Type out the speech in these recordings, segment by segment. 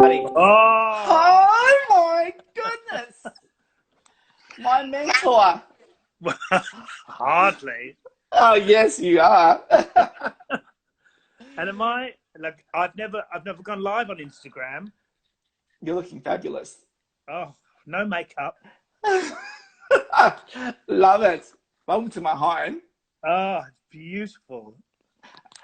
buddy. Oh, Oh my goodness. My mentor. hardly. Oh, yes, you are. And am I like I've never gone live on Instagram. You're looking fabulous. Oh, no makeup. Love it. Welcome to my home. Oh, it's beautiful.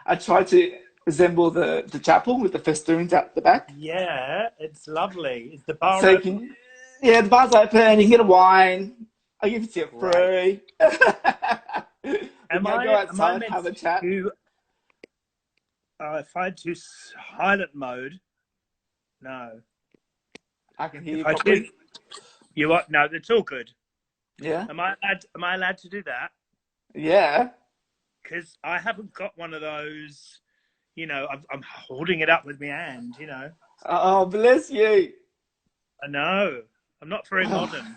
I try to resemble the chapel with the festoons out the back. Yeah, it's lovely. Is the bar So you open? can, yeah, the bar's open. You can get a wine. I'll give it to you Great. free. We Am can go I outside, meant have a chat. to? If I do silent mode, no. I can hear If you I do, properly. you what? No, it's all good. Yeah. Am I allowed to do that? Yeah. Because I haven't got one of those. You know, I'm holding it up with my hand. You know. Oh, bless you. I know. I'm not very modern.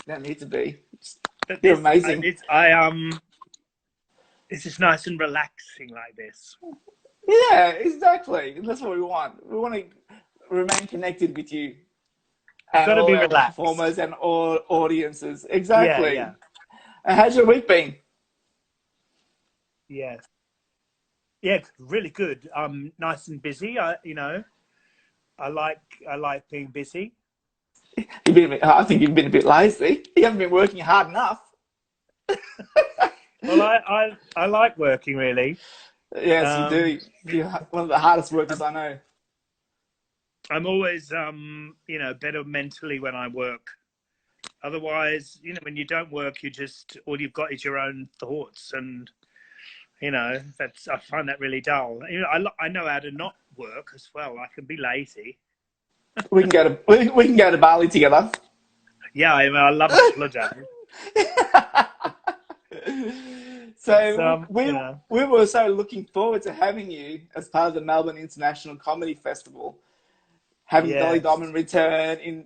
Don't need to be. But You're amazing. It's just nice and relaxing like this. Yeah, exactly. That's what we want. We want to remain connected with you You've and got to all be our relaxed. performers and all audiences. Yeah, Exactly. yeah, And how's your week been? yeah, yeah. Really good. Nice and busy. I like being busy. I think you've been a bit lazy. You haven't been working hard enough. Well, I like working really. Yes, you Um, do. You're one of the hardest workers I know. I'm always better mentally when I work. Otherwise, when you don't work, you just all you've got is your own thoughts, and I find that really dull. I know how to not work as well. I can be lazy. We can go to Bali together. Yeah, I love a holiday. It's, So we were so looking forward to having you as part of the Melbourne International Comedy Festival, having Dolly yes, Diamond return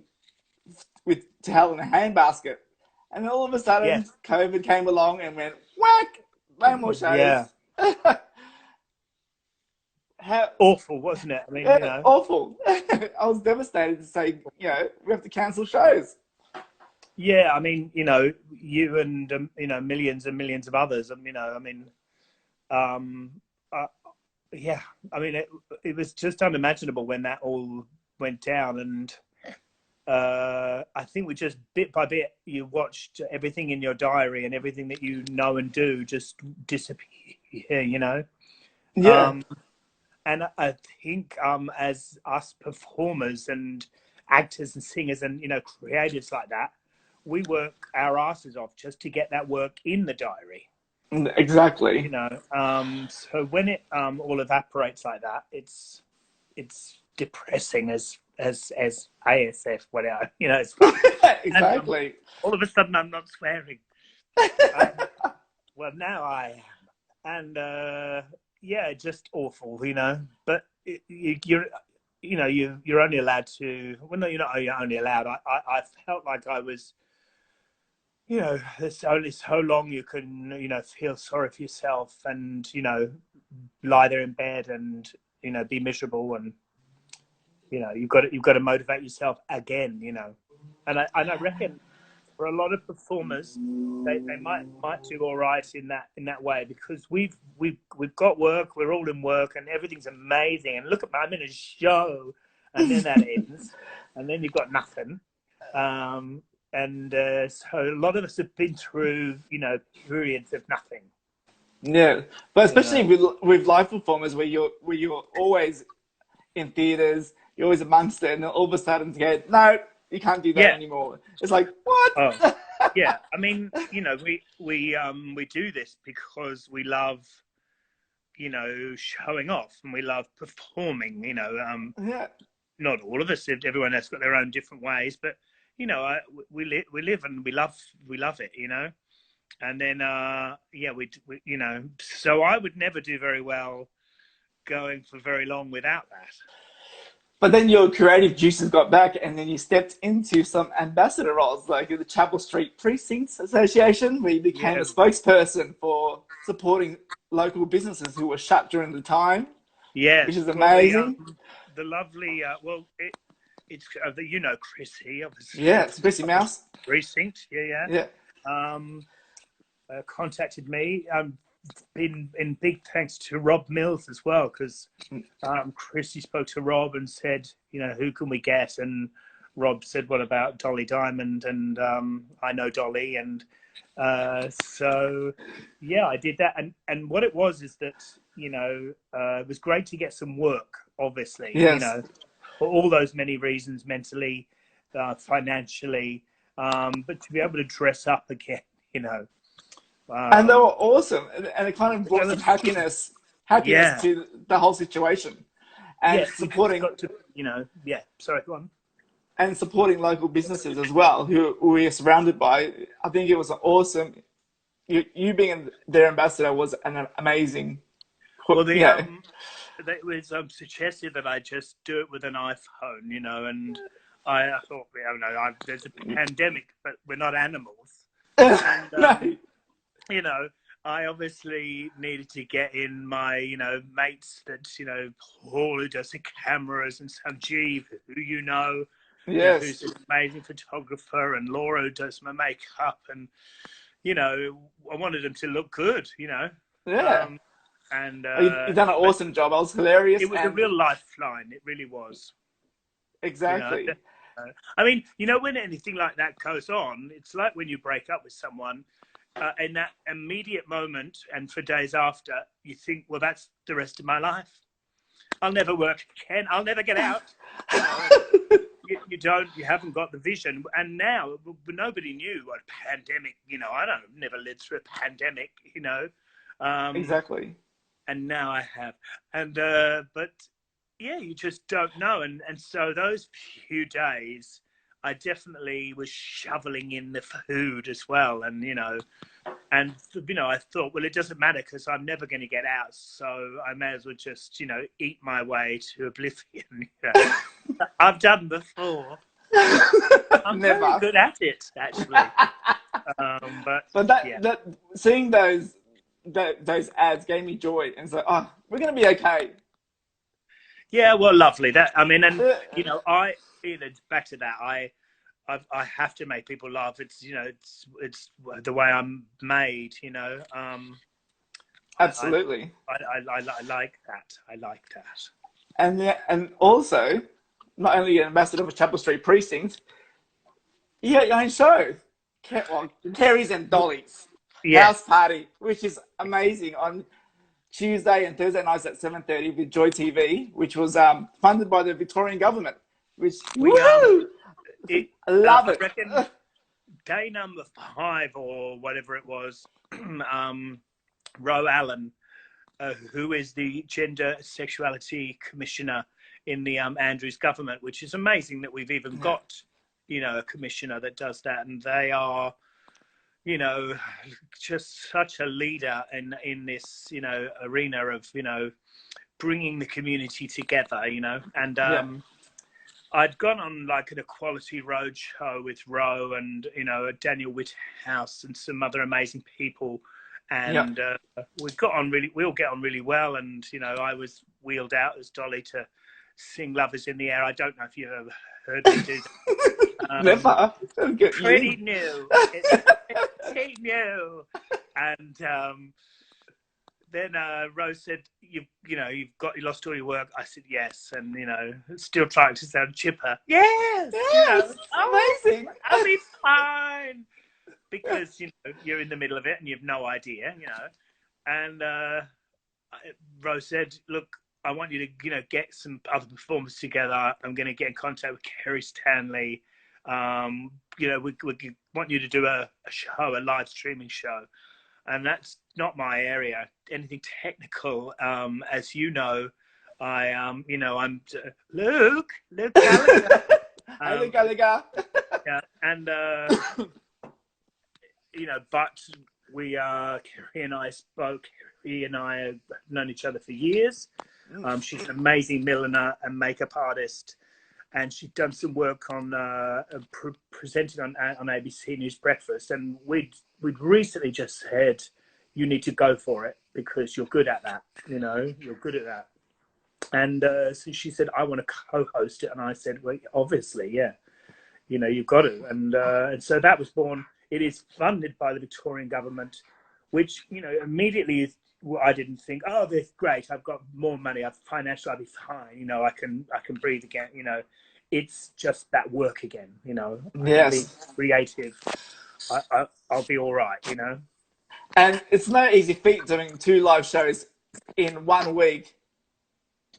to Hell in a Handbasket, and then all of a sudden yes, COVID came along and went whack, no more yeah. shows. How Awful, wasn't it? I mean, awful! I was devastated to say, we have to cancel shows. Yeah, I mean, you and millions and millions of others. Um, uh, yeah, I mean, it was just unimaginable when that all went down, and I think we just bit by bit, you watched everything in your diary and everything that you know and do just disappear. Yeah. And I think as us performers and actors and singers and creatives like that, we work our asses off just to get that work in the diary. Exactly. So when it all evaporates like that, it's depressing as ASF, whatever. It's fun. Exactly. And all of a sudden, I'm not swearing. Well, now I am, and yeah, just awful, But you're only allowed to. Well, no, you're only allowed. I felt like I was. There's only so long you can, feel sorry for yourself and, lie there in bed and, be miserable and, you've got to motivate yourself again, And I reckon for a lot of performers, they might do all right in that way because we've got work, we're all in work and everything's amazing. And look at I'm in a show, and then that ends, and then you've got nothing. And so a lot of us have been through, periods of nothing. Yeah, but especially with live performers where you're always in theaters, you're always amongst it, and then all of a sudden to go, no, you can't do that anymore. It's like what? Oh, yeah. I mean, we do this because we love, showing off, and we love performing. Yeah. Not all of us. Everyone has got their own different ways, but we live and we love it, and then we so I would never do very well going for very long without that. But then your creative juices got back, and then you stepped into some ambassador roles, like the Chapel Street Precincts Association, where you became a spokesperson for supporting local businesses who were shut during the time. Yes, which is well, amazing. the lovely, it's you know Chrissy, Yeah, obviously, it's Chrissy of the Mouse. precinct. Yeah, Yeah. yeah. Contacted me. Been in big thanks to Rob Mills as well, because Chrissy spoke to Rob and said, you know, who can we get? And Rob said, what about Dolly Diamond? And I know Dolly, and so yeah, I did that. And what it was is that, you know, it was great to get some work, obviously, you Yes. know, for all those many reasons, mentally, financially, but to be able to dress up again, you know. And they were Um, awesome, and it kind of brought some happiness yeah, to the whole situation, and yes, we just got to, you know, yeah. Sorry, go on. supporting local businesses as well, who we are surrounded by. I think it was awesome. You being their ambassador was an amazing, Well, you know. it was suggested that I just do it with an iPhone, you know, and I thought, you know, there's a pandemic, but we're not animals, and No. you know, I obviously needed to get in my, you know, mates that, you know, Paul who does the cameras and Sanjeev, who you know, Yes. who's an amazing photographer, and Laura who does my makeup, and you know, I wanted them to look good, you know, Yeah. and You've done an but awesome job. I was hilarious, it was a and real lifeline. It really was, you know. exactly. I mean, you know, when anything like that goes on, it's like when you break up with someone. In that immediate moment, and for days after, you think, well, that's the rest of my life. I'll never work again. I'll never get out. You know, and you haven't got the vision. And now nobody knew what pandemic, you know, never lived through a pandemic, you know. Exactly. And now I have. And, but yeah, you just don't know. And so those few days, I definitely was shoveling in the food as well. And, you know, I thought, well, it doesn't matter because I'm never going to get out, so I may as well just, you know, eat my way to oblivion. You know? I've done before. I'm very Never. good at it, actually. But Yeah, that seeing those ads gave me joy, and so we're gonna be okay. yeah. Well, lovely. That I mean, and you know, back to that. I have to make people laugh. It's, you know, it's the way I'm made. You know. Absolutely. I like that. I like that. And also, not only an ambassador for Chapel Street Precinct, you got your own show. Kerry's and Dolly's House Yes. Party, which is amazing, on Tuesday and Thursday nights at 7:30 with Joy TV, which was funded by the Victorian government. Which, We woohoo! I love I it. reckon day number 5 or whatever it was, Ro Allen, who is the Gender Sexuality Commissioner in the Andrews government, which is amazing that we've even Yeah. got, you know, a commissioner that does that, and they are, you know, just such a leader in this, you know, arena of, you know, bringing the community together, you know, and Yeah. I'd gone on like an Equality Road show with Ro and, you know, Daniel Whithouse and some other amazing people. Yeah. And we all get on really well. And, you know, I was wheeled out as Dolly to sing Love Is in the Air. I don't know if you've ever heard me do that. Never. Get Pretty you. new. It's pretty new. And then Rose said, you lost all your work. I said, yes. And, you know, still trying to sound chipper. Yes. You know, Yes. Amazing. I'll be fine. Because, you know, you're in the middle of it and you have no idea, you know. And Rose said, look, I want you to, you know, get some other performers together. I'm going to get in contact with Kerry Stanley. You know, we want you to do a show, a live streaming show. And that's not my area. Anything technical, as you know, you know, I'm Luke Gallagher. Hey, Gallagher. Yeah, and you know, but we Kerry and I spoke. Kerry and I have known each other for years. She's an amazing milliner and makeup artist, and she'd done some work on presenting on ABC News Breakfast, and we'd recently just said, you need to go for it because you're good at that. You know, you're good at that. And so she said, I want to co-host it. And I said, well, obviously, yeah, you've got to. And so that was born. It is funded by the Victorian government, which, immediately I didn't think, oh, this great. I've got more money. Financially, I'll be fine. I can breathe again. It's just that work again. I can be Yes. creative. I'll be all right. And it's no easy feat doing 2 live shows in 1 week.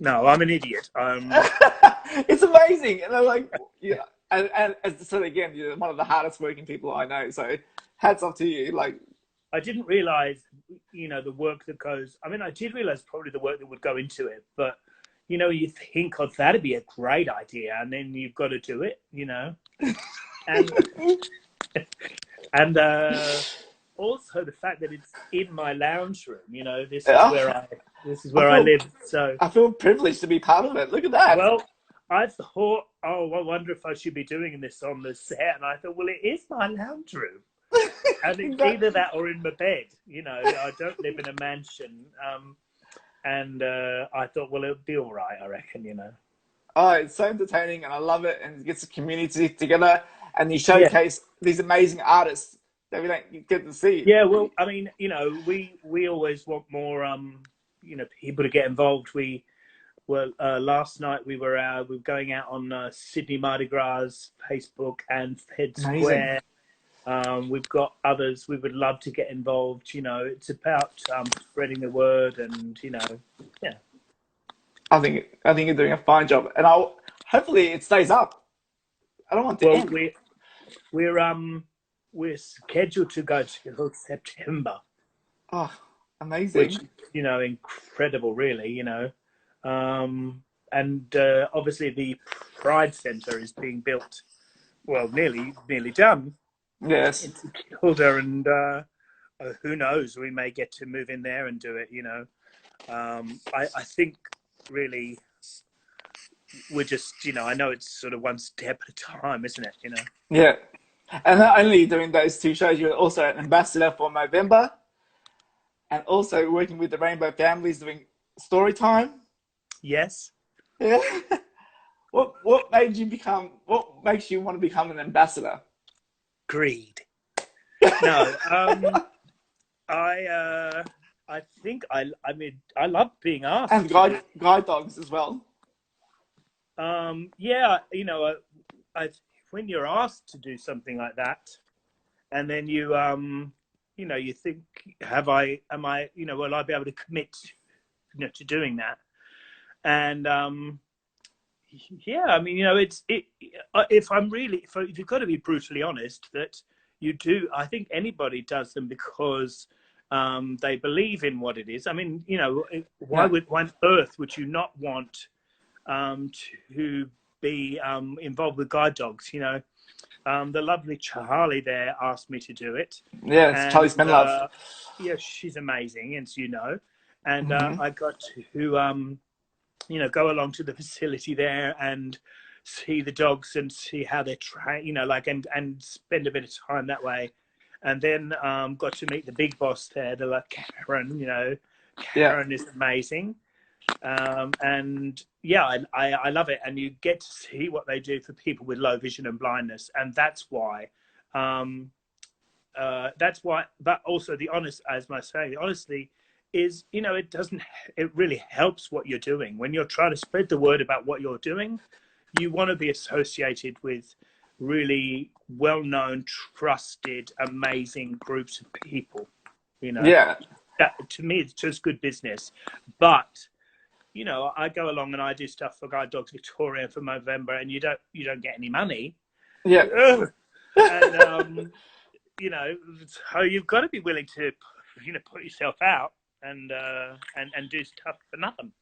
No, I'm an idiot. It's amazing. And I'm like, yeah. And as I said again, you're one of the hardest working people I know. So hats off to you. Like, I didn't realize, the work that goes. I mean, I did realize probably the work that would go into it, but you think, oh, that'd be a great idea, and then you've got to do it, and and also the fact that it's in my lounge room. This is where I live. So I feel privileged to be part of it. Look at that. Well, I thought, oh, I wonder if I should be doing this on the set, and I thought, well, it is my lounge room. And it's either that or in my bed. I don't live in a mansion. And I thought, well, it'll be all right, I reckon, Oh, it's so entertaining, and I love it. And it gets the community together, and you showcase these amazing artists that we don't get to see. Yeah, well, I mean, we always want more, people to get involved. Last night we were going out on Sydney Mardi Gras Facebook and Fed Square. We've got others we would love to get involved. It's about spreading the word, and yeah. I think you're doing a fine job, and hopefully it stays up. I don't want to end. We're scheduled to go till September. Oh, amazing! Which incredible, really. And obviously the Pride Centre is being built. Well, nearly done. Yes. It's Kilda, and who knows? We may get to move in there and do it. I think really we're just I know it's sort of one step at a time, isn't it? Yeah, and not only doing those 2 shows, you're also an ambassador for Movember, and also working with the Rainbow Families doing story time. Yes. Yeah. What makes you want to become an ambassador? Greed. No. I think I love being asked. And guide dogs as well. Yeah, when you're asked to do something like that, and then you you think, will I be able to commit to doing that? And yeah, I mean, if you've got to be brutally honest, that you do, I think anybody does them because they believe in what it is. I mean, why on earth would you not want to be involved with guide dogs? The lovely Charlie there asked me to do it. Yeah, it's Charlie Spenlove. Yeah, she's amazing, as you know. And I got to go along to the facility there and see the dogs and see how they're trained, and spend a bit of time that way. And then got to meet the big boss there, Karen. Karen is amazing. And yeah, I love it. And you get to see what they do for people with low vision and blindness. And that's why, but also the honest, as I say, honestly, is, it really helps what you're doing. When you're trying to spread the word about what you're doing, you want to be associated with really well-known, trusted, amazing groups of people. Yeah. That, to me, it's just good business. But, I go along and I do stuff for Guide Dogs Victoria for Movember, and you don't get any money. Yeah. And, so you've got to be willing to, put yourself out and do stuff for nothing.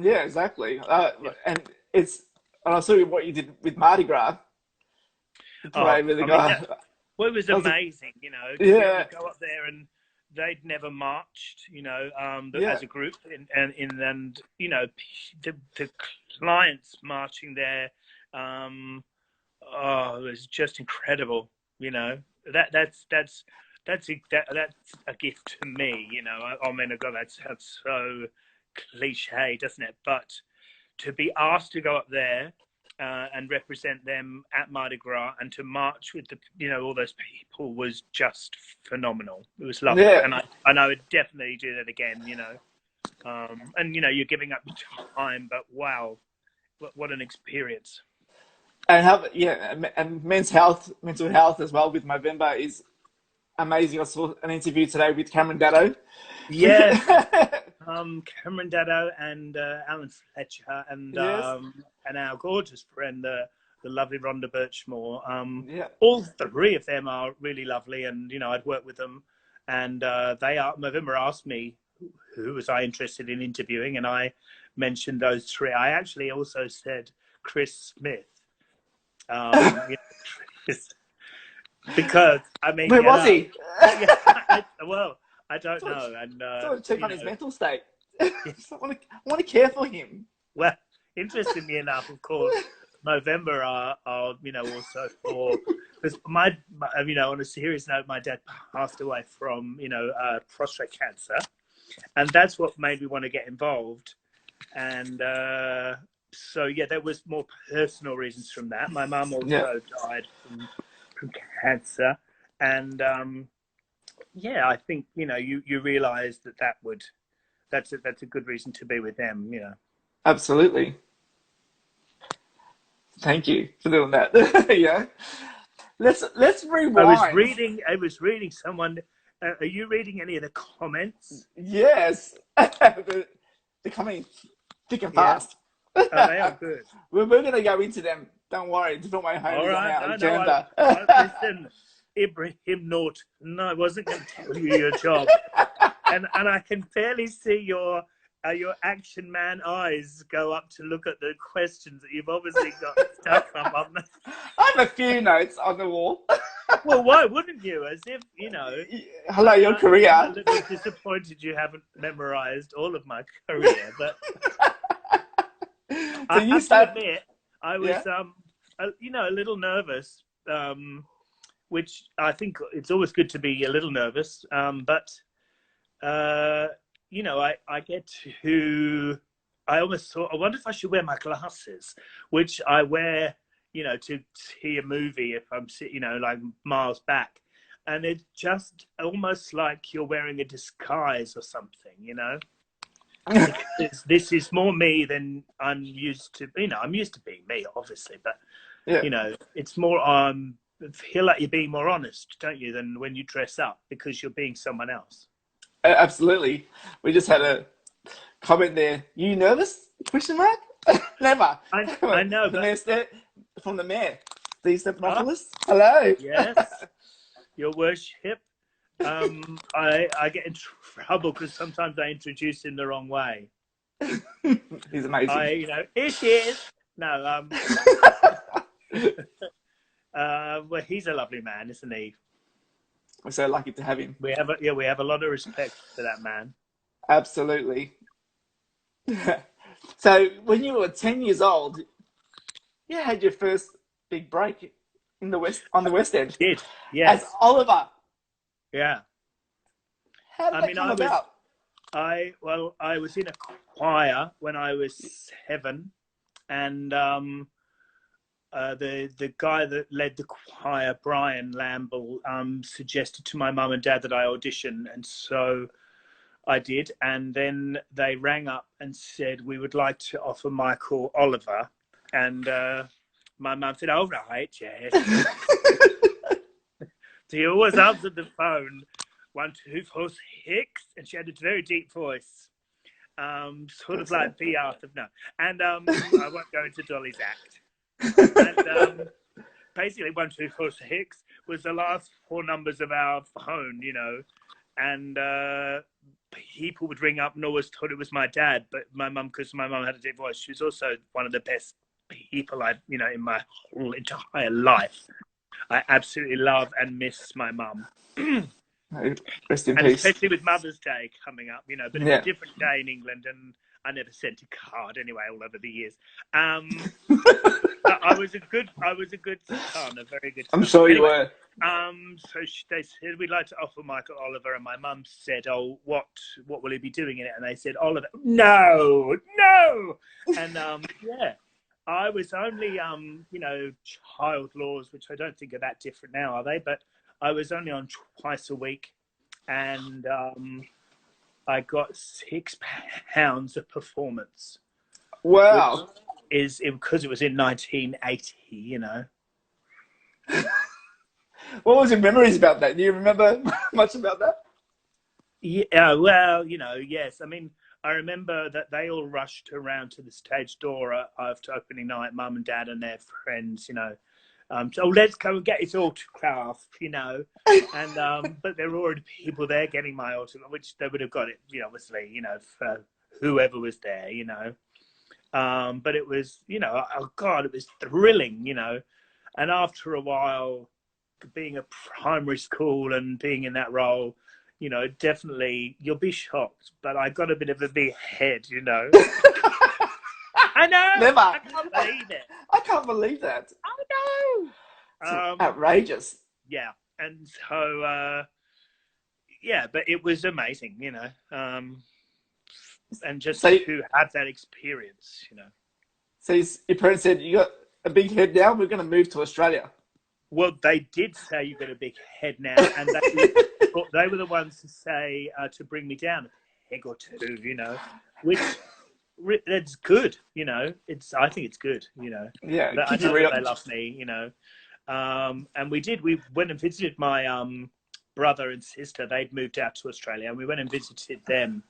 Yeah, exactly. And I saw what you did with Mardi Gras. It was amazing, Yeah. to go up there, and they'd never marched, as a group, and the clients marching there, it was just incredible. That's a gift to me. I mean, God, that sounds so cliche, doesn't it? But to be asked to go up there and represent them at Mardi Gras and to march with all those people was just phenomenal. It was lovely, and I would definitely do that again. And you're giving up your time, but wow, what an experience. And mental health as well with Movember is amazing. I saw an interview today with Cameron Daddo. Yeah. Cameron Daddo and Alan Fletcher and our gorgeous friend, the lovely Rhonda Birchmore. All three of them are really lovely, and I'd worked with them, and Movember asked me who was I interested in interviewing, and I mentioned those three. I actually also said Chris Smith. Because where was he? I don't know, and check on his mental state. I want to care for him. Well, interestingly enough, of course, Movember are also for, because my on a serious note, my dad passed away from prostate cancer, and that's what made me want to get involved, and. So there was more personal reasons from that. My mum also died from cancer, and I think you realise that's a good reason to be with them. Absolutely. Thank you for doing that. Let's rewind. I was reading someone. Are you reading any of the comments? Yes, they're coming thick and fast. Oh, they are good. We're going to go into them. Don't worry. Different Way Home is on our agenda. Listen, Ibrahim Noort. No, I wasn't going to tell you your job. and I can fairly see your action man eyes go up to look at the questions that you've obviously got stuff up on. I have a few notes on the wall. Well, why wouldn't you? As if, Hello, your career. I'm a little disappointed you haven't memorized all of my career, but... So I have to admit, I was, a little nervous, which I think it's always good to be a little nervous. But I get to, I almost thought, I wonder if I should wear my glasses, which I wear, to see a movie if I'm, like miles back. And it's just almost like you're wearing a disguise or something, This is more me than I'm used to. I'm used to being me, obviously, but it's more. Feel like you're being more honest, don't you, than when you dress up because you're being someone else. Absolutely. We just had a comment there. You nervous? Question mark? Never. I know. From the mayor, Steve Stephanopoulos. Hello. Yes. Your worship. I get in trouble because sometimes I introduce him the wrong way. He's amazing. Here she is. No, well, he's a lovely man, isn't he? We're so lucky to have him. We have a lot of respect for that man. Absolutely. So when you were 10 years old, you had your first big break on the West End. I did, yes. As Oliver. Yeah. How did that come about? I was in a choir when I was 7, and the guy that led the choir, Brian Lamble, suggested to my mum and dad that I audition, and so I did. And then they rang up and said, we would like to offer Michael Oliver, and my mum said, "Oh right, yes." He always answered the phone, 1, 2, 4, 6, and she had a very deep voice, sort of like B. Arthur. No, and I won't go into Dolly's act. And basically, 1, 2, 4, 6 was the last 4 numbers of our phone, and people would ring up and always thought it was my dad, but my mum, because my mum had a deep voice, she was also one of the best people in my whole entire life. I absolutely love and miss my mum. Rest in and peace. Especially with Mother's Day coming up, but it's a different day in England, and I never sent a card anyway all over the years. But I was a good son, a very good I'm son. sure you Anyway, were. so they said we'd like to offer Michael Oliver, and my mum said, "Oh, what will he be doing in it?" And they said, "Oliver, no, no." And yeah, I was only child laws, which I don't think are that different now, are they? But I was only on twice a week, and I got £6 of performance. Wow. Which is because it was in 1980, What was your memories about that? Do you remember much about that? Yeah, well, yes. I mean, I remember that they all rushed around to the stage door after opening night, mum and dad and their friends, so let's go and get his autograph, and but there were already people there getting my autograph, which they would have got it, obviously, for whoever was there, but it was, oh God, it was thrilling, and after a while, being a primary school and being in that role, definitely you'll be shocked, but I got a bit of a big head, I know. Never. I can't believe it. I can't believe that. I know. It's outrageous. Yeah, and so yeah, but it was amazing, and just to have that experience, So your parents said, "You got a big head now. We're going to move to Australia." Well, they did say you got a big head now, and they were the ones to say to bring me down a peg or two, which that's good, I think it's good, Yeah, but I know that they love me, and we went and visited my brother and sister. They'd moved out to Australia, and we went and visited them,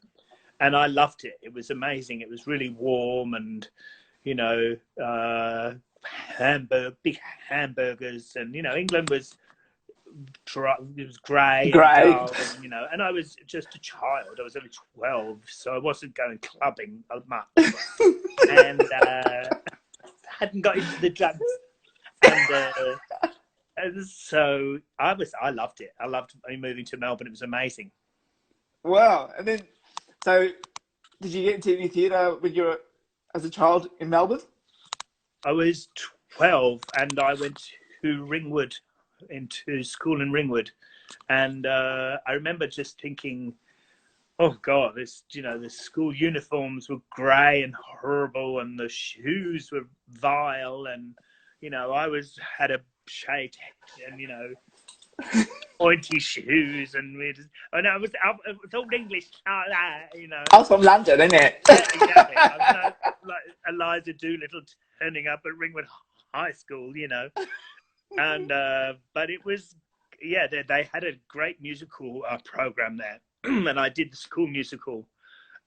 and I loved it. It was amazing. It was really warm, and big hamburgers, and England was dry, it was grey and dull, and I was just a child. I was only 12, so I wasn't going clubbing much, and hadn't got into the drugs, and so I loved it. I loved moving to Melbourne. It was amazing. Wow. And then, so did you get into any theatre when you were as a child in Melbourne? I was 12, and I went to Ringwood, into school in Ringwood, and I remember just thinking, oh God, the school uniforms were grey and horrible, and the shoes were vile, and I had a shaved head, and pointy shoes, and it was all English, I was from London, isn't it? Yeah, exactly. I was like Eliza Doolittle turning up at Ringwood High School, and but it was, yeah, they had a great musical program there, and I did the school musical,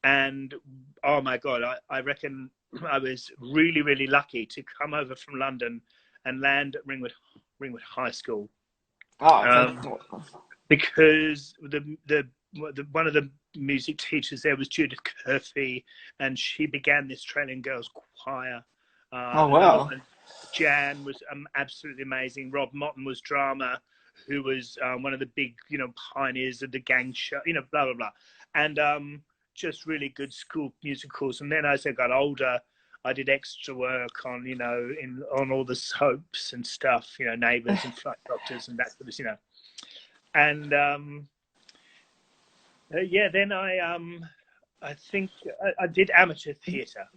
and oh my God, I reckon I was really, really lucky to come over from London and land at Ringwood High School. Because the one of the music teachers there was Judith Curfey, and she began the Australian Girls Choir. Oh wow! Jan was absolutely amazing. Rob Motton was drama, who was one of the big pioneers of the gang show. Blah blah blah, and just really good school musicals. And then as I got older, I did extra work on on all the soaps and stuff. Neighbours and Flight Doctors and that sort of and yeah, then I think I did amateur theatre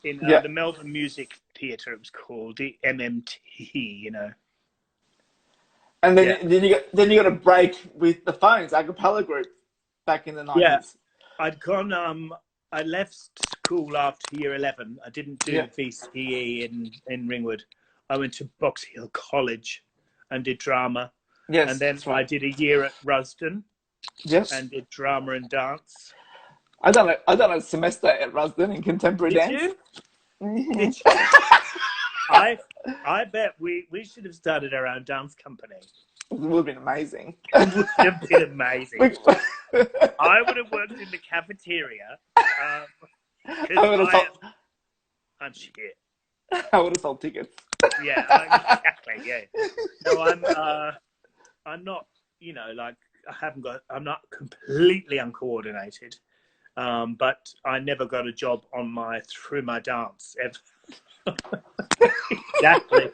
in the Melbourne Music Theatre. It was called the MMT, And then you got a break with the Phones a cappella group back in the 90s. Yeah, I'd gone. I left school after year 11. I didn't do VCE in Ringwood. I went to Box Hill College and did drama. Yes, and then I did a year at Rusden. Yes. And did drama and dance. I done a semester at Rusden in contemporary dance. Did you? I bet we should have started our own dance company. It would have been amazing. It would have been amazing. I would have worked in the cafeteria. I'm shit. I would have sold tickets. Yeah, exactly. Yeah. No, I'm not. I'm not completely uncoordinated. But I never got a job through my dance ever. Exactly.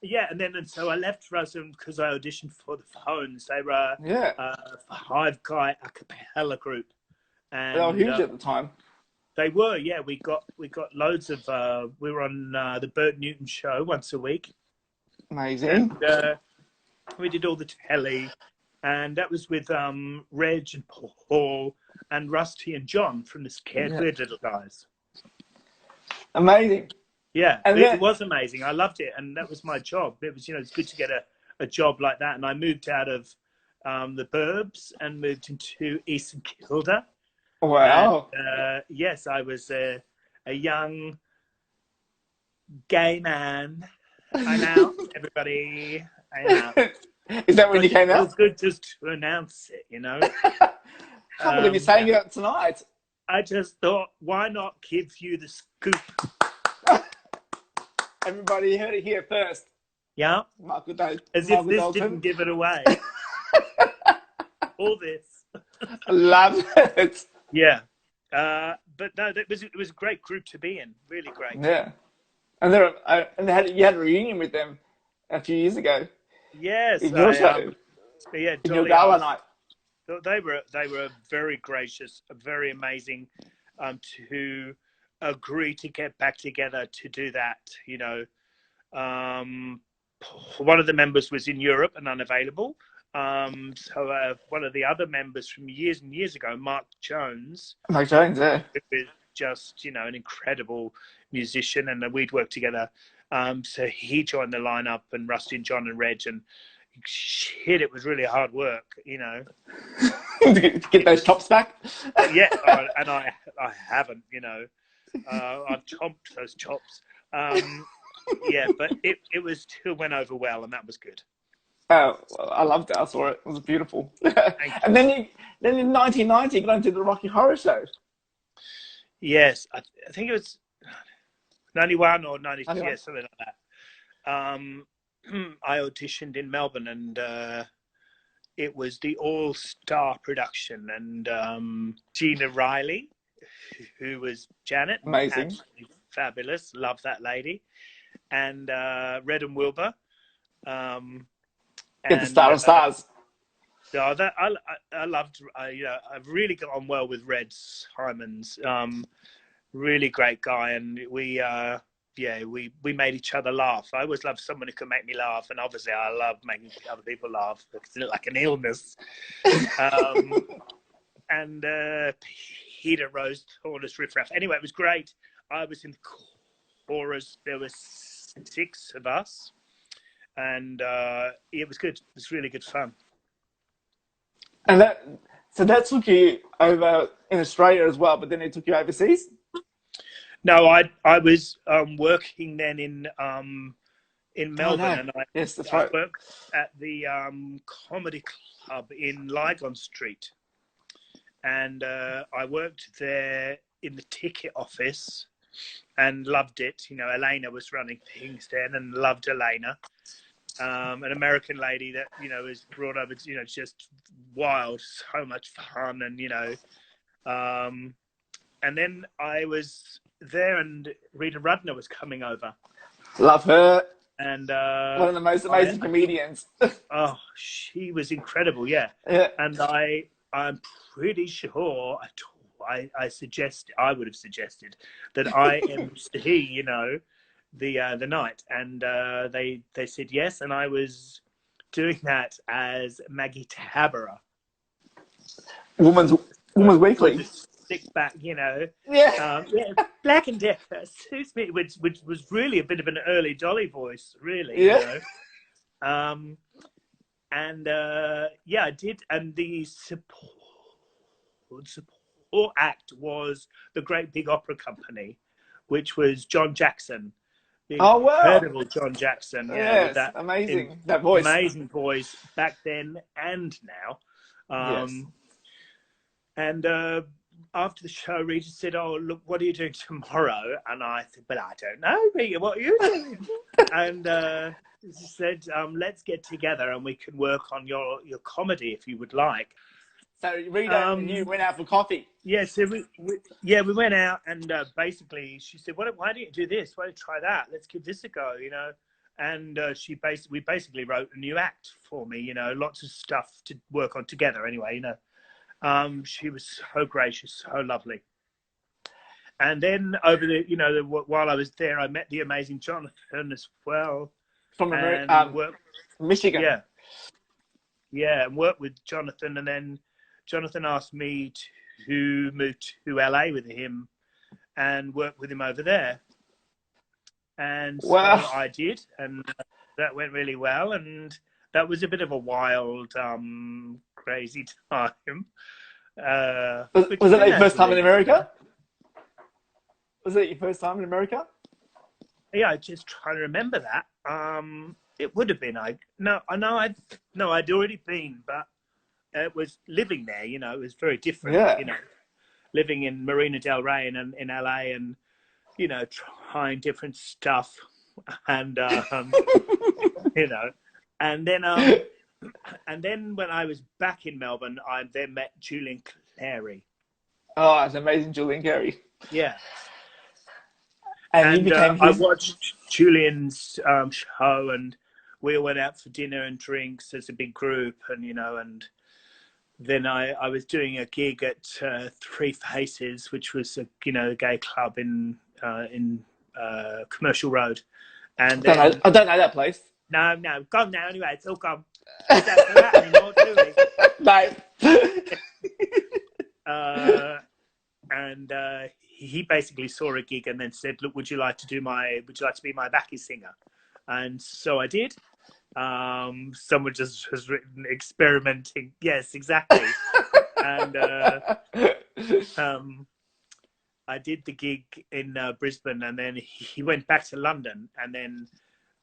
Yeah, and so I left Russell because I auditioned for the Phones. They were a five-guy a cappella group, and they were huge at the time. They were, yeah. We got loads of. We were on the Bert Newton show once a week. Amazing. And we did all the telly, and that was with Reg and Paul and Rusty and John from the Scared Weird Little Guys. Amazing. Yeah, and it was amazing. I loved it, and that was my job. It was, it's good to get a job like that. And I moved out of the burbs and moved into Eastern Kilda. Wow. And, yes, I was a young gay man. I'm out, everybody. I'm out. Is that when you came out? It was good just to announce it, How many of you saying it tonight? I just thought, why not give you the scoop? Everybody heard it here first. Yeah. As if this didn't give it away. All this. I love it. Yeah. But no, it was a great group to be in. Really great. Yeah. And you had a reunion with them a few years ago. Yes. In your show. Yeah. In your gala night. They were very gracious, very amazing, to agree to get back together to do that. One of the members was in Europe and unavailable. So one of the other members from years and years ago, Mark Jones, yeah, who is just an incredible musician, and we'd worked together. So he joined the lineup, and Rusty and John and Reg, and shit, it was really hard work, to get those chops back. Yeah, and I haven't, I've chomped those chops. Yeah, but it still went over well, and that was good. Oh, I loved it. I saw it. It was beautiful. And then in 1990, you got into the Rocky Horror Show. Yes, I think it was 91 or 92, yeah, something like that. I auditioned in Melbourne, and it was the all-star production, and Gina Riley, who was Janet, amazing, fabulous, love that lady, and Red and Wilbur. Get the star of stars. So I loved. I've really got on well with Red Simons. Really great guy, and we made each other laugh. I always love someone who can make me laugh, and obviously I love making other people laugh. It's like an illness. And Peter Rose, Taurus Riff Raff. Anyway, it was great. I was in the chorus. There was 6 of us, and it was good. It was really good fun. And that took you over in Australia as well, but then it took you overseas? No, I was working then in Melbourne, and I worked at the comedy club in Lygon Street, and I worked there in the ticket office and loved it. Elena was running things then, and loved Elena. An American lady that was brought over, just wild, so much fun, and and then I was there, and Rita Rudner was coming over. Love her. And one of the most amazing comedians. Oh, she was incredible, yeah. And I'm pretty sure I would have suggested that I MC, the night, and they said yes, and I was doing that as Maggie Tabara, Woman's Weekly, stick back, Black and Decker suits me, which was really a bit of an early Dolly voice, really. And I did, and the support act was the Great Big Opera Company, which was John Jackson. Incredible John Jackson. Yes, that amazing. That voice. Amazing voice back then and now. And after the show, Rita said, "Oh, look, what are you doing tomorrow?" And I said, "But I don't know, Rita, what are you doing?" And she said, "Let's get together and we can work on your comedy if you would like." So Rita and you went out for coffee. Yeah, so we went out, and basically she said, why don't you do this? Why don't you try that? Let's give this a go, you know. And we basically wrote a new act for me, you know, lots of stuff to work on together anyway, you know. She was so gracious, so lovely. And then while I was there, I met the amazing Jonathan as well. From America, Michigan. Yeah, and worked with Jonathan, and then Jonathan asked me to move to LA with him and work with him over there. And wow. So I did, and that went really well. And that was a bit of a wild, crazy time. Was it your first time in America? Was it your first time in America? Yeah, I just try to remember that. It would have been. I'd already been, but it was living there. You know, it was very different. Yeah. You know, living in Marina Del Rey and in LA, and you know, trying different stuff, and you know, and then when I was back in Melbourne, I then met Julian Clary. Oh, it's amazing, Julian Clary. Yeah. And you became I watched Julian's show, and we all went out for dinner and drinks as a big group, and you know, and then I was doing a gig at Three Faces, which was a gay club in Commercial Road, and then, I don't know that place. No, gone now anyway. It's all gone. We don't do that anymore, do we? No. And he basically saw a gig and then said, "Look, would you like to be my backing singer?" And so I did. Someone just has written experimenting. Yes, exactly. And I did the gig in Brisbane, and then he went back to London, and then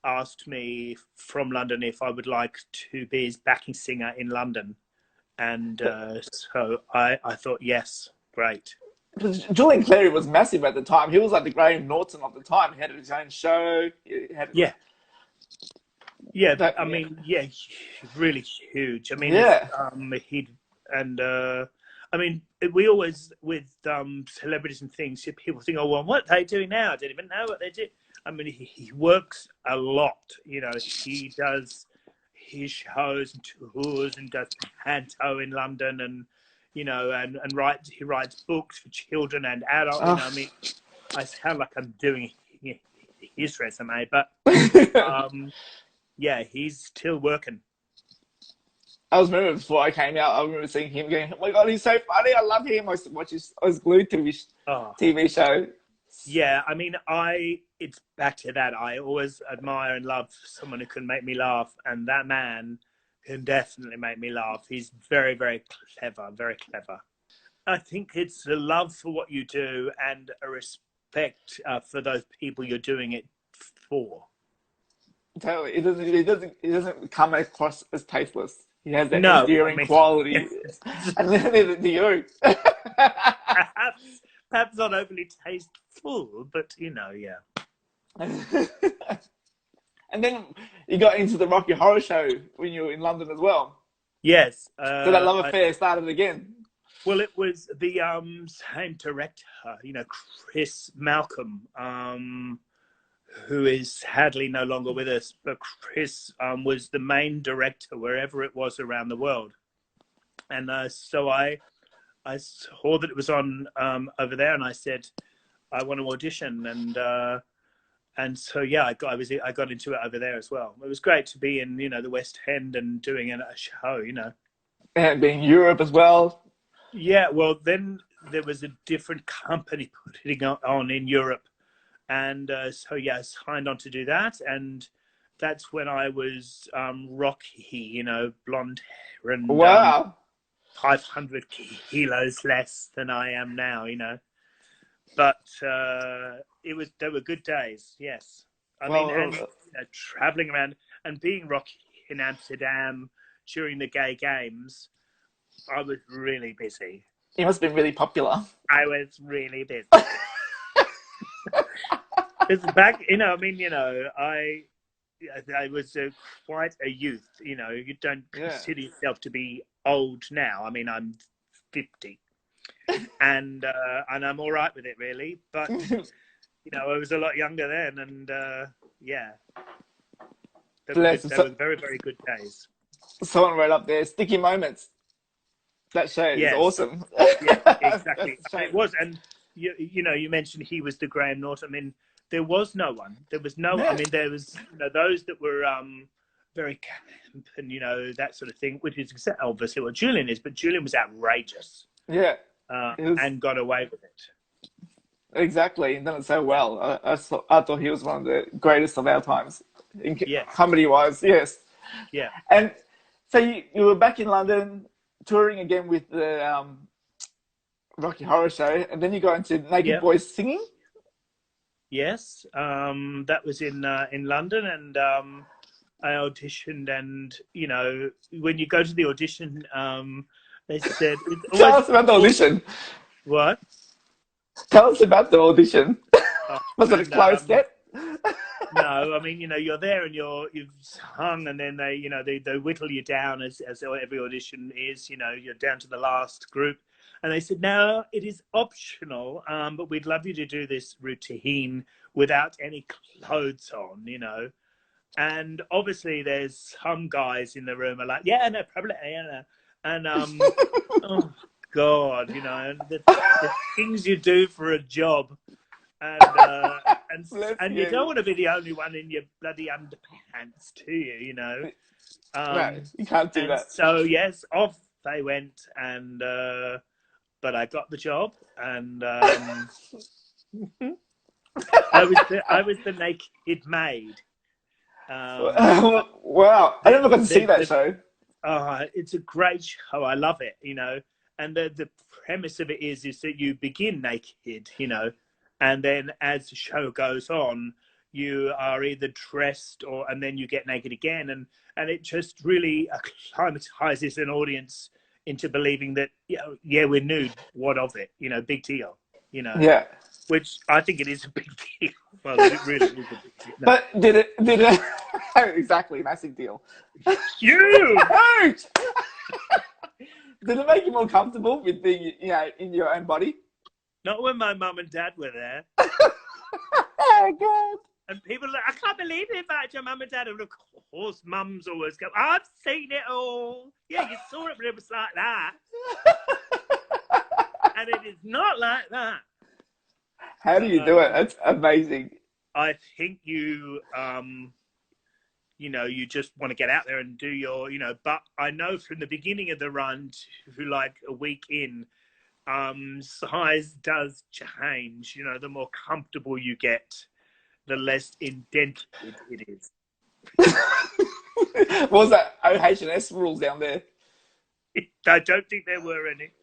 asked me from London if I would like to be his backing singer in London. And so I thought, yes, great. Julian Clary was massive at the time. He was like the Graham Norton of the time. He had his own show. I mean, really huge. I mean, I mean, we always, with celebrities and things, people think, oh, well, what are they doing now? I don't even know what they do. I mean, he works a lot. You know, he does his shows and tours and does panto in London, and you know, and he writes books for children and adults. You know, I mean, I sound like I'm doing his resume, but yeah, he's still working. I remember before I came out, I remember seeing him going, "Oh my god, he's so funny! I love him." I was glued to his TV show. Yeah, I mean, it's back to that. I always admire and love someone who can make me laugh, and that man can definitely make me laugh. He's very, very clever, very clever. I think it's a love for what you do and a respect for those people you're doing it for. Totally, it doesn't come across as tasteless. He has that endearing quality, and neither do you. Perhaps not overly tasteful, but you know, yeah. And then you got into the Rocky Horror Show when you were in London as well. Yes. So that love affair started again. Well, it was the same director, you know, Chris Malcolm, who is sadly no longer with us. But Chris was the main director wherever it was around the world. And so I saw that it was on over there, and I said, I want to audition, and so yeah, I got into it over there as well. It was great to be in the West End and doing a show, you know, and being Europe as well. Yeah, well, then there was a different company putting on in Europe, and so yeah, I signed on to do that, and that's when I was Rocky, you know, blonde hair and wow. 500 kilos less than I am now, you know. But they were good days, yes. I mean, and traveling around and being Rocky in Amsterdam during the gay games, I was really busy. You must have been really popular. I was really busy. It's back, you know, I mean, you know, I was quite a youth, you know. You don't consider yourself to be old now. I mean, I'm 50, and I'm all right with it, really. But you know, I was a lot younger then, and yeah, they were good. They were very, very good days. Someone wrote up there, sticky moments. That show is Yes. awesome. Yeah, exactly. It was, and you know, you mentioned he was the Graham Norton. I mean, there was no one. There was no. Yeah. I mean, there was, you know, those that were very camp and, you know, that sort of thing, which is obviously what Julian is. But Julian was outrageous. Yeah. And got away with it. Exactly, and done it so well. I thought he was one of the greatest of our times, Yes. comedy-wise. Yes. Yeah. And so you were back in London, touring again with the Rocky Horror Show, and then you got into Naked Boys Singing. Yes, that was in London, and I auditioned. And you know, when you go to the audition, they said, "Tell us about the audition." What? Tell us about the audition. Was it a closed set? No, I mean, you know, you're there and you've sung, and then they, you know, they whittle you down as every audition is. You know, you're down to the last group, and they said, no, it is optional, but we'd love you to do this routine without any clothes on, you know. And obviously, there's some guys in the room are like, yeah, no problem, yeah, no. And oh God, you know, the things you do for a job. And you don't want to be the only one in your bloody underpants, do you? You know, no, you can't do that. So yes, off they went, and but I got the job, and I was the naked maid. Wow, I never got to see that show. It's a great show. I love it. You know, and the premise of it is that you begin naked. You know. And then as the show goes on, you are either dressed and then you get naked again. And it just really acclimatizes an audience into believing that, yeah, we're nude. What of it? You know, big deal, you know. Yeah. Which I think it is a big deal. Well, it really is a big deal. No. But did it, exactly, massive deal. Huge! Did it make you more comfortable with being, you know, in your own body? Not when my mum and dad were there. Oh, God. And people are like, I can't believe you invited your mum and dad. And of course, mums always go, I've seen it all. Yeah, you saw it, but it was like that. And it is not like that. How do you do it? That's amazing. I think you know, you just want to get out there and do your, you know, but I know from the beginning of the run to like a week in, size does change. You know, the more comfortable you get, the less indented it is. What was that OH&S rules down there? I don't think there were any.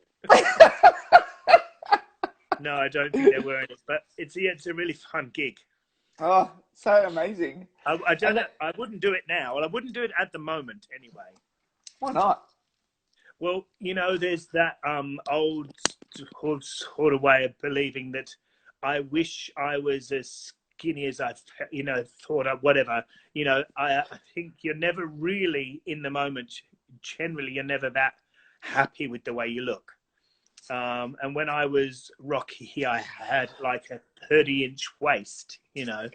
No, I don't think there were any. But it's a really fun gig. Oh, so amazing. I don't know. I wouldn't do it now. Well, I wouldn't do it at the moment anyway. Why not? Well, you know, there's that old sort of way of believing that I wish I was as skinny as I, you know, thought of, whatever. You know, I think you're never really in the moment. Generally, you're never that happy with the way you look. And when I was Rocky, I had like a 30-inch waist, you know.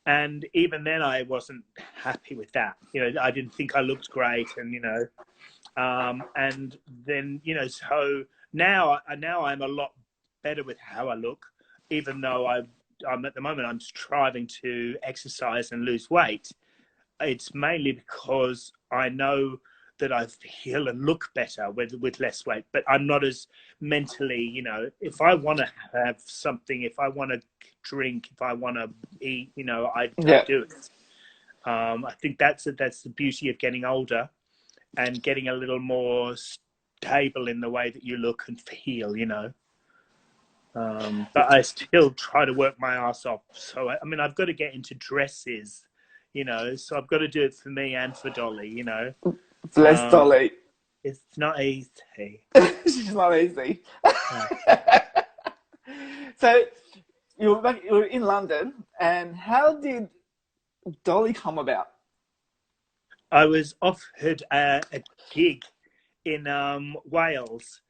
And even then, I wasn't happy with that. You know, I didn't think I looked great, and you know. And then, you know, so now I'm a lot better with how I look, even though I'm at the moment, I'm striving to exercise and lose weight. It's mainly because I know that I feel and look better with less weight, but I'm not as mentally, you know, if I want to have something, if I want to drink, if I want to eat, you know, I do it. I think that's the beauty of getting older and getting a little more stable in the way that you look and feel, you know. But I still try to work my ass off. So, I mean, I've got to get into dresses, you know, so I've got to do it for me and for Dolly, you know. Bless Dolly. It's not easy. She's not easy. So, you were in London, and how did Dolly come about? I was offered a gig in Wales,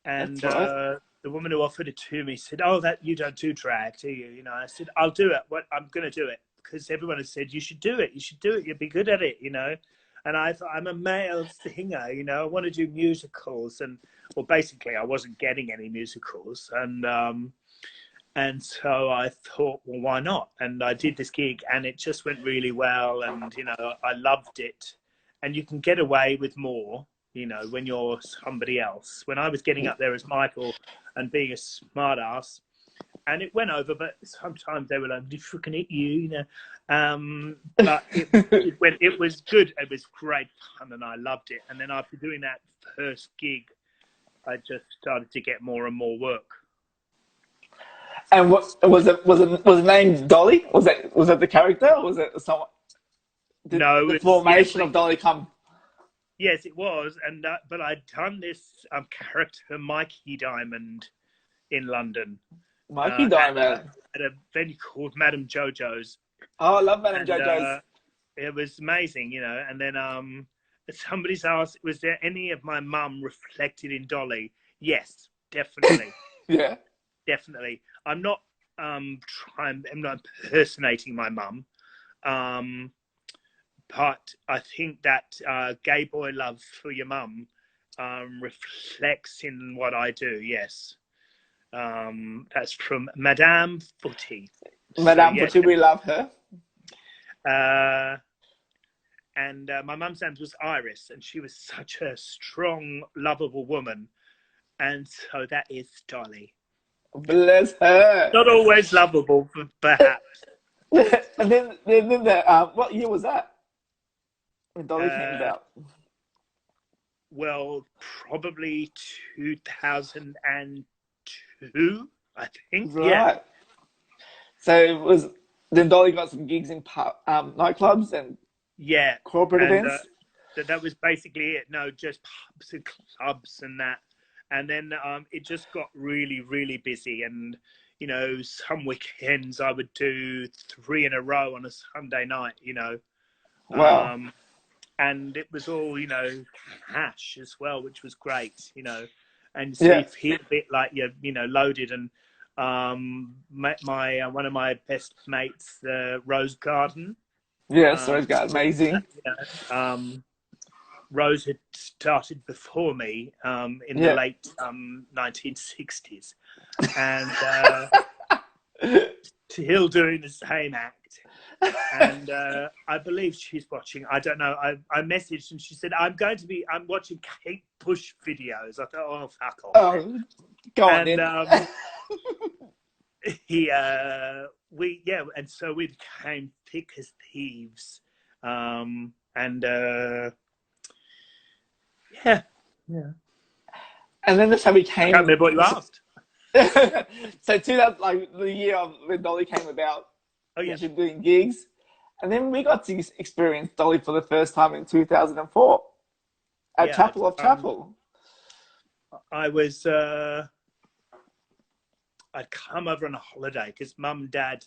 And That's right. the woman who offered it to me said, "Oh, that you don't do drag, do you?" You know, I said, "I'll do it. What I'm going to do it because everyone has said you should do it. You should do it. You'll be good at it." You know, and I thought I'm a male singer. You know, I want to do musicals, and well, basically, I wasn't getting any musicals, and so I thought, well, why not? And I did this gig, and it just went really well, and you know, I loved it. And you can get away with more, you know, when you're somebody else. When I was getting up there as Michael and being a smart ass, and it went over, but sometimes they were like, "Did fucking hit you," you know. But it was good. It was great fun, and I loved it. And then after doing that first gig, I just started to get more and more work. And what was it named Dolly? Was that the character, or was it someone? Did No, the it's formation of Dolly come? yes, it was, and but I'd done this character Mikey Diamond in London Mikey at, Diamond. at a venue called Madame Jojo's, Oh, I love Madame and Jojo's. it was amazing, you know. And then somebody's asked, "Was there any of my mum reflected in Dolly?" Yes, definitely, Yeah. definitely. I'm not I'm not impersonating my mum. But I think that gay boy love for your mum reflects in what I do. Yes, that's from Madame Footy. So Madame yes, Foutu, we love her. and my mum's name was Iris, and she was such a strong, lovable woman, and so that is Dolly. Bless her. Not always lovable, but perhaps. And then what year was that when Dolly came Uh, about? well, probably 2002, I think. Yeah. Right. So it was then Dolly got some gigs in nightclubs and Yeah, corporate and events. that was basically it. No, just pubs and clubs and that. And then it just got really, really busy. And, you know, some weekends I would do 3 in a row on a Sunday night, you know. Wow. And it was all, you know, cash as well, which was great, you know. And so you Yeah. feel a bit like you're, you know, loaded. And my one of my best mates, Rose Garden. Yes, Rose got amazing. You know, Rose had started before me in the Yeah. late 1960s, and still doing the same act. And I believe she's watching. I don't know. I messaged and she said, I'm watching Kate Bush videos. I thought, oh, fuck off. Oh, go on And then. and so we became thick as thieves. And yeah. And then that's how we I came. can't remember what you asked. So 2000, like the year of when Dolly came about, Oh yeah, when she was doing gigs, and then we got to experience Dolly for the first time in 2004 at yeah. Chapel of Chapel. I was. I'd come over on a holiday because Mum, Dad,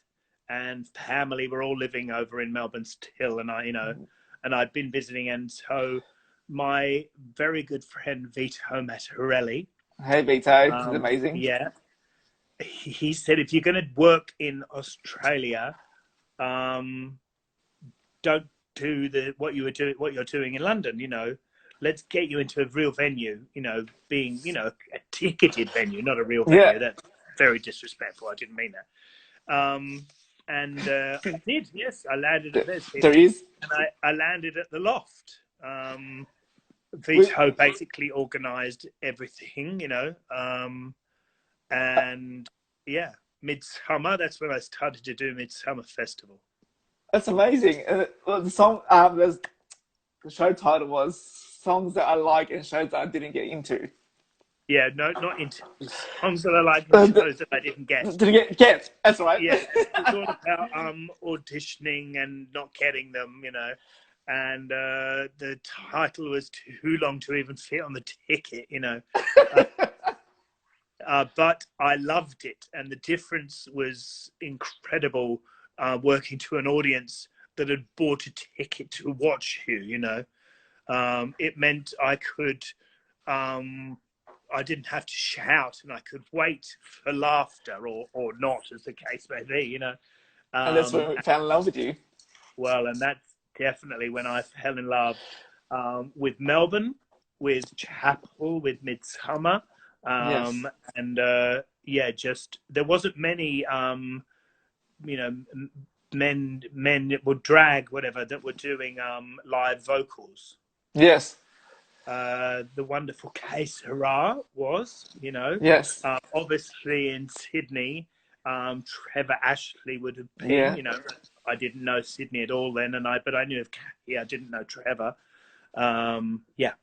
and family were all living over in Melbourne still, and and I'd been visiting, and so my very good friend Vito Mattarelli. Hey, Vito, this is amazing. Yeah, he said if you're going to work in Australia, don't do what you're doing in London. You know, let's get you into a real venue. You know, being a ticketed venue, not a real venue. Yeah. That's very disrespectful. I didn't mean that. And I did. Yes, I landed at this. There is. And I landed at the Loft. Vito basically organised everything, you know. And yeah, Midsummer. That's when I started to do Midsummer Festival. That's amazing. The song, the show title was "Songs That I Like and Shows That I Didn't Get Into." Yeah, no, not into songs that I like and shows that I didn't get. Didn't get. That's right. Yeah, it's all about auditioning and not getting them, you know. And the title was too long to even fit on the ticket, you know. But I loved it, and the difference was incredible. Working to an audience that had bought a ticket to watch you, you know. It meant I could I didn't have to shout, and I could wait for laughter or not, as the case may be, you know. And that's when we fell in love with you. Well, and that's definitely when I fell in love with Melbourne, with Chapel, with Midsummer, Yes. and yeah, just there wasn't many, you know, men that would drag whatever that were doing live vocals. Yes. The wonderful K Sarah was, you know, Yes. obviously in Sydney, Trevor Ashley would have been, Yeah. you know. I didn't know Sydney at all then, but I knew of Kathy. I didn't know Trevor. Yeah,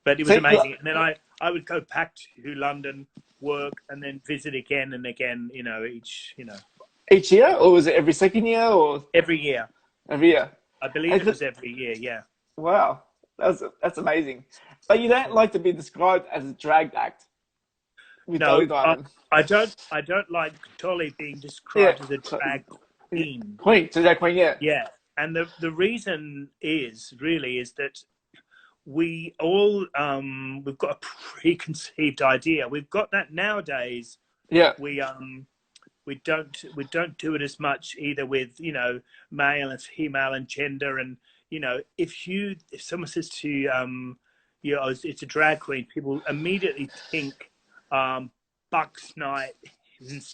but it was amazing. And then I would go back to London, work, and then visit again and again. You know, each year, or was it every second year, or every year? every year? I believe it was every year. Yeah. Wow, that's amazing. But you don't like to be described as a drag act with Dolly No, Diamond. I don't like Dolly being described as a drag queen. So drag queen, yeah. Yeah, and the reason is that we all we've got a preconceived idea. We've got that nowadays. Yeah. We don't do it as much either with, you know, male and female and gender. And, you know, if someone says to you know, it's a drag queen, people immediately think Bucks night,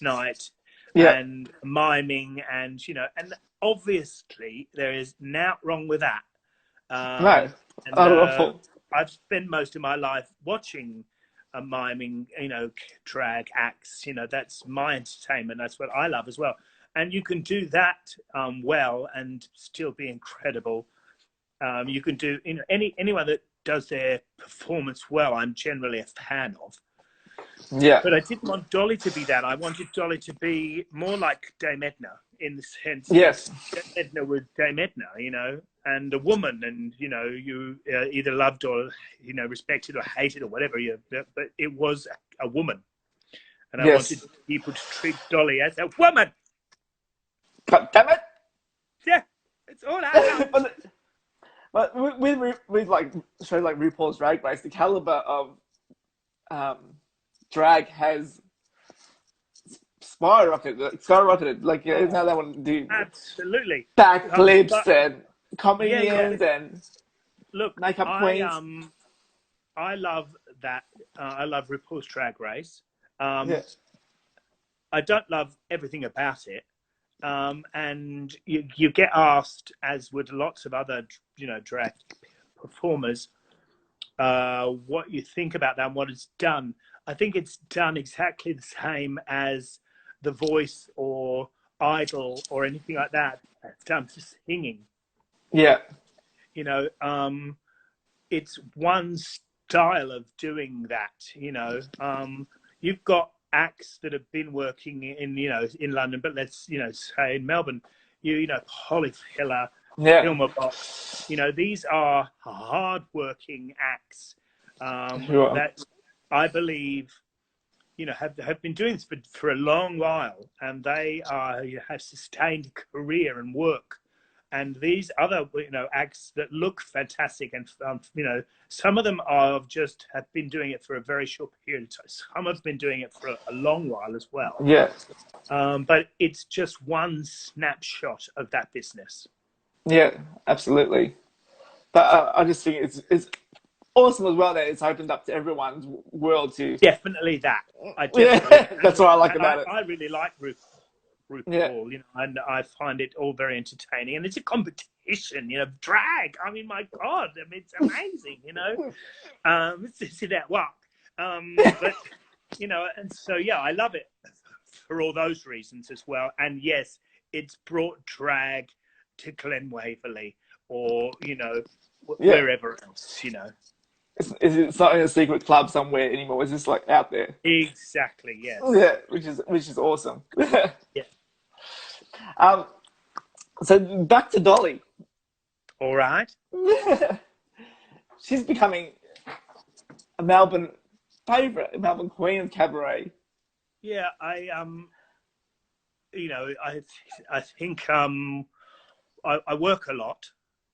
night, Yeah. and miming, and, you know, and obviously there is now wrong with that. No. And I've spent most of my life watching miming, you know, drag acts. You know, that's my entertainment. That's what I love as well. And you can do that well and still be incredible. You can do, you know, anyone that does their performance well, I'm generally a fan of. Yeah. But I didn't want Dolly to be that. I wanted Dolly to be more like Dame Edna, in the sense yes. that Edna was Dame Edna, you know, and a woman, and, you know, you either loved or, you know, respected or hated or whatever, but it was a woman. And I wanted people to treat Dolly as a woman. God damn it! Yeah, it's all out. But with like shows like RuPaul's Drag Race, the caliber of drag has skyrocketed. Like, it's how they want to do absolutely backflips and comedians and look, makeup queens. I love that. I love RuPaul's Drag Race. Yeah. I don't love everything about it. And you get asked, as would lots of other, you know, drag performers, what you think about that and what it's done. I think it's done exactly the same as The Voice or Idol or anything like that. It's done to singing. Yeah. You know, it's one style of doing that. You know, you've got acts that have been working in, you know, in London, but let's, you know, say in Melbourne, you know, Holly Filler, Filmer Box, you know, these are hard-working acts that I believe, you know, have been doing this for a long while, and they have sustained career and work. And these other, you know, acts that look fantastic, and you know, some of them have been doing it for a very short period of time. Some have been doing it for a long while as well. Yeah. But it's just one snapshot of that business. Yeah, absolutely. But I just think it's awesome as well that it's opened up to everyone's world too. Definitely that. That's what I like about it. I really like RuPaul, yeah. You know, and I find it all very entertaining, and it's a competition, you know, drag. I mean, my God, I mean, it's amazing, you know. See that walk, but you know, and so yeah, I love it for all those reasons as well. And yes, it's brought drag to Glen Waverley or, you know, wherever else, you know. It's not in a secret club somewhere anymore. It's just like out there. Exactly. Yes. Yeah, which is awesome. Yeah. So back to Dolly. All right. She's becoming a Melbourne favourite, a Melbourne queen of cabaret. Yeah, you know, I think I work a lot.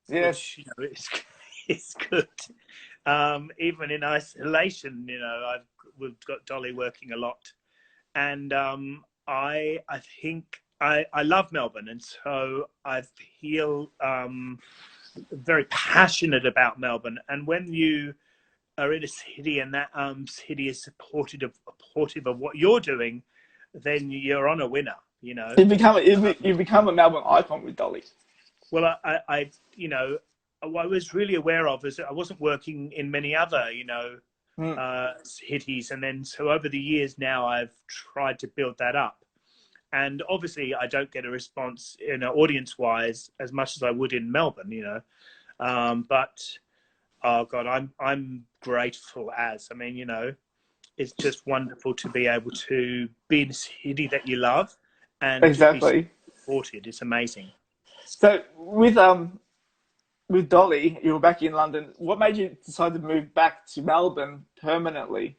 Yes. Which, you know, it's good. even in isolation. We've got Dolly working a lot, and I think I love Melbourne, and so I feel very passionate about Melbourne. And when you are in a city and that city is supportive of what you're doing, then you're on a winner. You become a Melbourne icon with Dolly. Well, I what I was really aware of is that I wasn't working in many other cities, and then so over the years now I've tried to build that up. And obviously I don't get a response audience wise as much as I would in Melbourne, but oh God, I'm grateful it's just wonderful to be able to be in a city that you love and exactly to be supported. It's amazing. So with Dolly, you were back in London. What made you decide to move back to Melbourne permanently?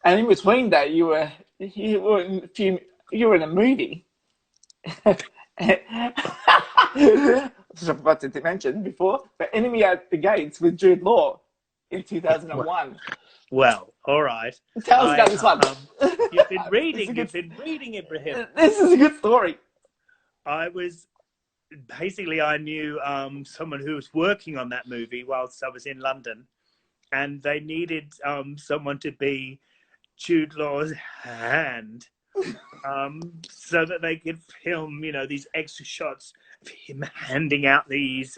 And in between that, you were in a movie. I forgot to mention before, but Enemy at the Gates with Jude Law in 2001. Well, all right. Tell us about this one. You've been reading, Ibrahim. This is a good story. I knew someone who was working on that movie whilst I was in London, and they needed someone to be Jude Law's hand, so that they could film, these extra shots of him handing out these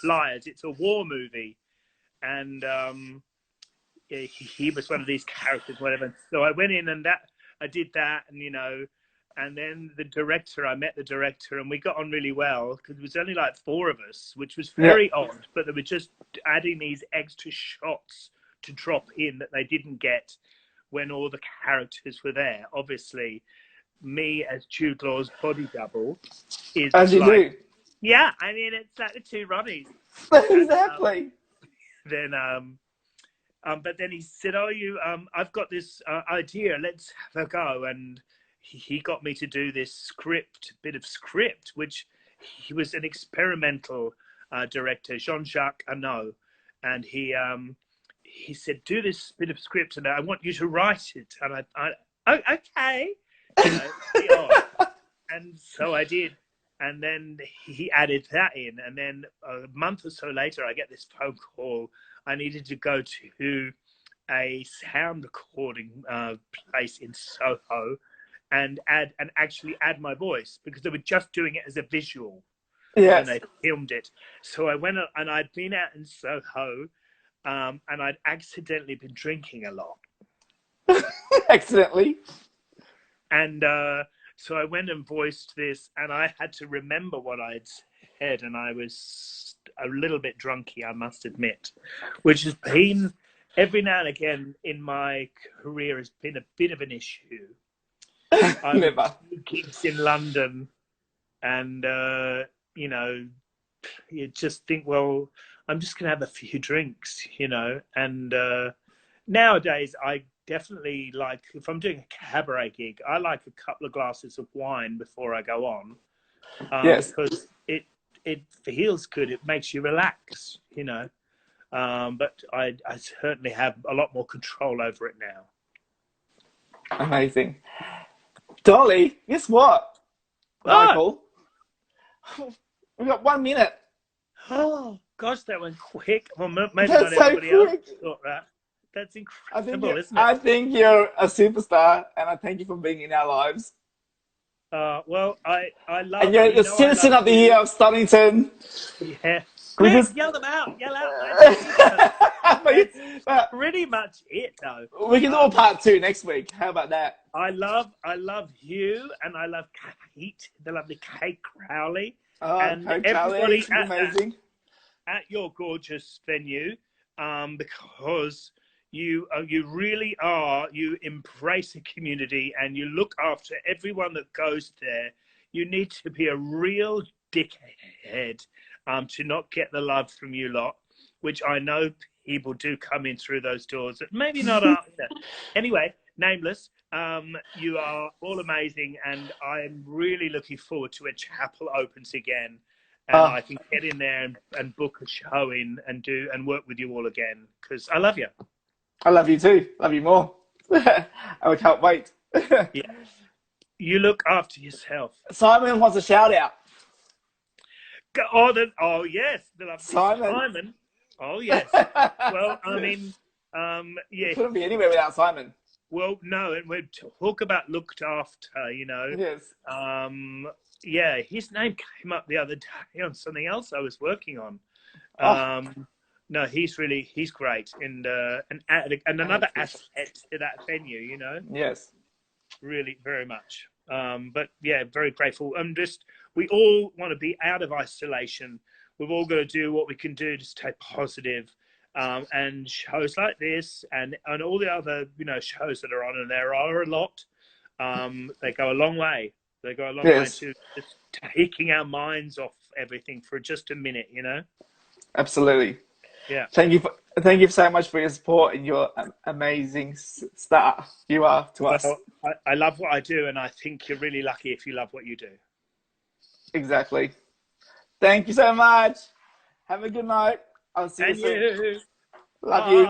flyers. It's a war movie, and he was one of these characters, whatever. So I went in and I did that, and then I met the director, and we got on really well because it was only like 4 of us, which was very odd, but they were just adding these extra shots to drop in that they didn't get when all the characters were there. Obviously, me as Jude Law's body double is as you do. Yeah, it's like the 2 Ronnies. Exactly. But then he said, I've got this idea, let's have a go. And he got me to do this bit of script, which he was an experimental director, Jean-Jacques Arnaud. And he said, do this bit of script and I want you to write it. And okay. And so I did. And then he added that in. And then a month or so later, I get this phone call. I needed to go to a sound recording place in Soho and actually add my voice, because they were just doing it as a visual when they filmed it. So I went and I'd been out in Soho, and I'd accidentally been drinking a lot. Accidentally? And so I went and voiced this, and I had to remember what I'd said, and I was a little bit drunky, I must admit, which has been every now and again in my career has been a bit of an issue. Never. Gigs in London, and you just think, well, I'm just gonna have a few drinks, and nowadays I definitely like, if I'm doing a cabaret gig, I like a couple of glasses of wine before I go on, because it feels good, it makes you relax, but I certainly have a lot more control over it now. Amazing. Dolly, guess what, Michael? We've got 1 minute. Oh gosh, that went quick. Well, maybe That's not everybody so else thought that. That's incredible, isn't it? I think you're a superstar, and I thank you for being in our lives. Well, I love. And you're the citizen of the year of Stonington. Yeah. Quick, yell them out. Yell out. That's pretty much it, though. We can do a part 2 next week. How about that? I love you, and I love Kate, the lovely Kate Crowley, and everybody amazing at your gorgeous venue, because you really are. You embrace a community, and you look after everyone that goes there. You need to be a real dickhead to not get the love from you lot, which I know people do come in through those doors. Maybe not. Anyway, nameless. You are all amazing, and I'm really looking forward to when Chapel opens again. and I can get in there and book a show in and work with you all again, because I love you. I love you too. Love you more. I can't wait. Yeah. You look after yourself. Simon wants a shout out. Oh yes, the lovely Simon. Oh yes. Well, I mean, yeah. Couldn't be anywhere without Simon. Well, no, and we talk about looked after, Yes. Yeah, his name came up the other day on something else I was working on. No, he's great, and another asset to that venue, Yes. Really, very much. But yeah, very grateful. We all want to be out of isolation. We've all got to do what we can do to stay positive. And shows like this and all the other, shows that are on, and there are a lot, they go a long way. They go a long way to just taking our minds off everything for just a minute, Absolutely. Yeah. Thank you so much for your support and your amazing star you are to us. I love what I do, and I think you're really lucky if you love what you do. Exactly. Thank you so much. Have a good night. I'll see you soon. Love you.